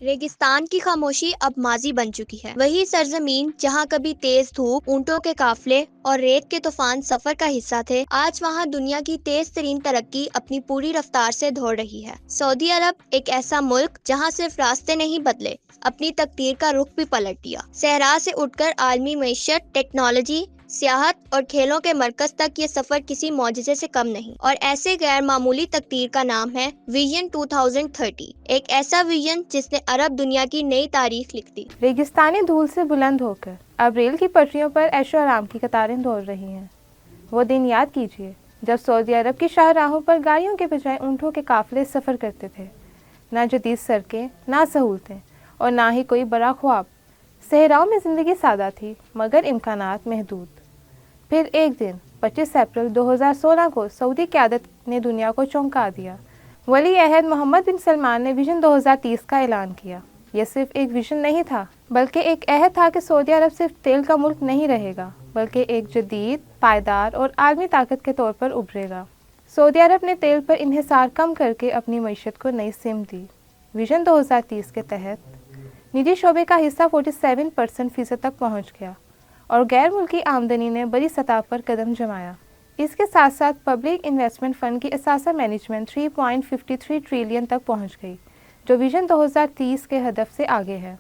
रेगिस्तान की खामोशी अब माजी बन चुकी है। वही सरजमीन जहां कभी तेज धूप, ऊंटों के काफले और रेत के तूफान सफर का हिस्सा थे, आज वहां दुनिया की तेज तरीन तरक्की अपनी पूरी रफ्तार से दौड़ रही है। सऊदी अरब एक ऐसा मुल्क जहां सिर्फ रास्ते नहीं बदले, अपनी तकदीर का रुख भी पलट दिया। सहरा से उठकर आलमी मईशत, टेक्नोलॉजी, सियाहत और खेलों के मरकज तक ये सफर किसी मौजज़े से कम नहीं। और ऐसे गैर मामूली तकदीर का नाम है विजन 2030, एक ऐसा विजन जिसने अरब दुनिया की नई तारीख लिख दी। रेगिस्तानी धूल से बुलंद होकर अब रेल की पटरियों पर ऐशो आराम की कतारें दौड़ रही हैं। वो दिन याद कीजिए जब सऊदी अरब की शाहराहों पर गाड़ियों के बजाय ऊँटों के काफिले सफ़र करते थे। ना जदीद सड़कें, ना सहूलतें और ना ही कोई बड़ा ख्वाब। सहराओं में ज़िंदगी सादा थी मगर इम्कानात महदूद। फिर एक दिन 25 अप्रैल 2016 को सऊदी क़यादत ने दुनिया को चौंका दिया। वली अहद मोहम्मद बिन सलमान ने विजन 2030 का ऐलान किया। यह सिर्फ एक विजन नहीं था, बल्कि एक अहद था कि सऊदी अरब सिर्फ तेल का मुल्क नहीं रहेगा, बल्कि एक जदीद, पायदार और आलमी ताकत के तौर पर उभरेगा। सऊदी अरब ने तेल पर इन्हिसार कम करके अपनी मईशत को नई सिमत दी। विजन 2030 के तहत निजी शोबे का हिस्सा 47% तक पहुँच गया और गैर मुल्की आमदनी ने बड़ी सतह पर कदम जमाया। इसके साथ साथ पब्लिक इन्वेस्टमेंट फ़ंड की असासा मैनेजमेंट 3.53 ट्रिलियन तक पहुंच गई, जो विजन 2030 के हदफ से आगे है।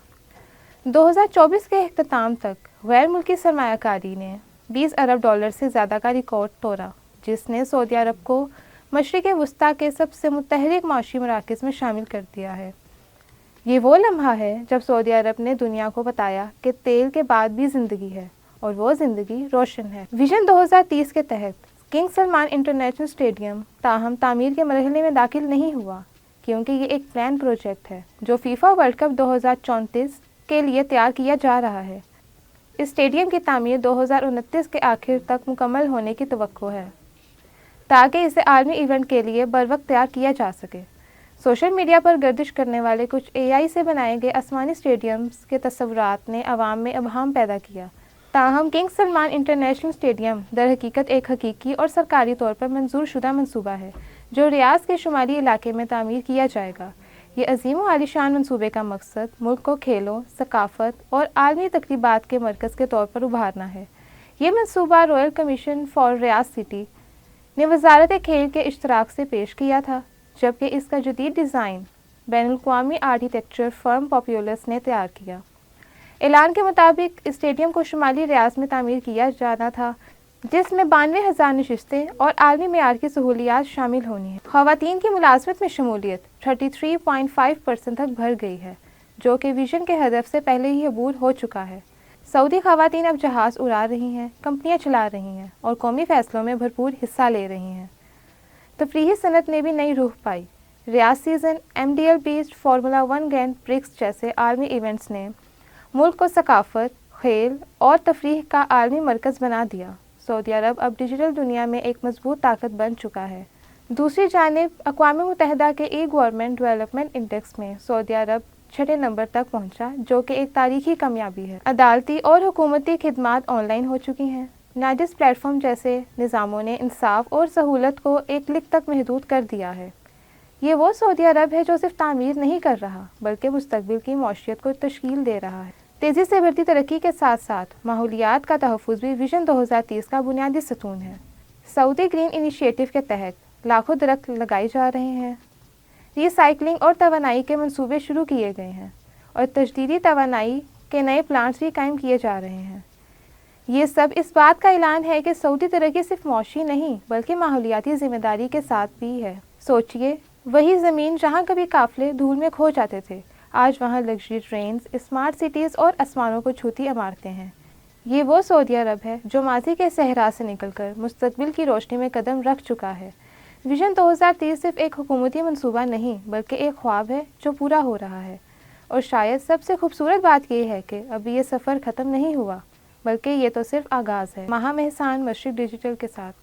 2024 के अख्ताम तक गैर मुल्की सरमायाकारी ने $20 अरब से ज़्यादा का रिकॉर्ड तोड़ा, जिसने सऊदी अरब को मशरिक़ वस्ता के सबसे मुतहरिक माशी मराकज़ में शामिल कर दिया है। ये वो लम्हा है जब सऊदी अरब ने दुनिया को बताया कि तेल के बाद भी ज़िंदगी है और वो ज़िंदगी रोशन है। विजन 2030 के तहत किंग सलमान इंटरनेशनल स्टेडियम ताहम तामीर के मरहले में दाखिल नहीं हुआ, क्योंकि ये एक प्लान प्रोजेक्ट है जो फीफा वर्ल्ड कप 2034 के लिए तैयार किया जा रहा है। इस स्टेडियम की तामीर 2029 के आखिर तक मुकम्मल होने की तवक्को है, ताकि इसे आलमी इवेंट के लिए बरवक्त तैयार किया जा सके। सोशल मीडिया पर गर्दिश करने वाले कुछ AI से बनाए गए आसमानी स्टेडियम्स के तस्वुरात ने अवाम में अबहम पैदा किया। ताहम किंग सलमान इंटरनेशनल स्टेडियम दर हकीकत एक हकीकी और सरकारी तौर पर मंजूर शुदा मनसूबा है, जो रियाज के शुमाली इलाके में तामीर किया जाएगा। ये अजीम व आलीशान मनसूबे का मकसद मुल्क को खेलों, सकाफत और आलमी तकरीबात के मरकज़ के तौर पर उभारना है। ये मनसूबा royal commission for Riyadh city ने वजारत खेल के इश्तराक से पेश किया था, जबकि इसका जदीद डिज़ाइन बैनुल-अक़वामी आर्किटेक्चर फर्म पॉपुलस ने तैयार किया। ऐलान के मुताबिक स्टेडियम को शुमाली रियाज में तामीर किया जाना था, जिसमें 92,000 नशिस्तें और आलमी मेयार की सहूलियात शामिल होनी है। ख़वातीन की मुलाजमत में शमूलियत 33.5% तक बढ़ गई है, जो कि विजन के हदफ से पहले ही अबूर हो चुका है। सऊदी ख़वातीन अब जहाज़ उड़ा रही हैं, कंपनियाँ चला रही हैं और कौमी फ़ैसलों में भरपूर हिस्सा ले रही हैं। तफरीही सनत ने भी नई रूह पाई। रियाज सीज़न, MDL बीच, फार्मूला 1 ग्रैंड प्रिक्स जैसे आलमी इवेंट्स ने मुल्क को सकाफत, खेल और तफरीह का आलमी मरकज़ बना दिया। सऊदी अरब अब डिजिटल दुनिया में एक मजबूत ताकत बन चुका है। दूसरी जानिब अक़वाम मुत्तहिदा के गवर्नमेंट डेवलपमेंट इंडेक्स में सऊदी अरब 6 नंबर तक पहुंचा, जो कि एक तारीखी कामयाबी है। अदालती और हुकूमती खिदमात ऑनलाइन हो चुकी हैं। नाजिस प्लेटफॉर्म जैसे निज़ामों ने इंसाफ और सहूलत को एक क्लिक तक महदूद कर दिया है। ये वो सऊदी अरब है जो सिर्फ तामीर नहीं कर रहा, बल्कि मुस्तकबिल की मौशियत को तश्कील दे रहा है। तेज़ी से बढ़ती तरक्की के साथ साथ माहौलियात का तहफ़्फ़ुज़ भी विजन 2030 का बुनियादी सतून है। सऊदी ग्रीन इनिशिएटिव के तहत लाखों दरख्त लगाए जा रहे हैं, रिसाइकलिंग और तवानाई के मंसूबे शुरू किए गए हैं और तजदीदी तवानाई के नए प्लांट्स भी कायम किए जा रहे हैं। ये सब इस बात का ऐलान है कि सऊदी तरक्की सिर्फ मौशी नहीं, बल्कि माहौलियाती ज़िम्मेदारी के साथ भी है। सोचिए, वही ज़मीन जहाँ कभी काफ़िले धूल में खो जाते थे, आज वहाँ लग्जरी ट्रेन्स, स्मार्ट सिटीज़ और आसमानों को छूती इमारतें हैं। ये वो सऊदी अरब है जो माजी के सहरा से निकलकर मुस्तकबिल की रोशनी में कदम रख चुका है। विजन 2030 सिर्फ एक हुकूमती मंसूबा नहीं, बल्कि एक ख्वाब है जो पूरा हो रहा है। और शायद सबसे खूबसूरत बात यह है कि अभी ये सफ़र ख़त्म नहीं हुआ, बल्कि ये तो सिर्फ आगाज़ है। महा मेहसान, मशरिक़ डिजिटल के साथ।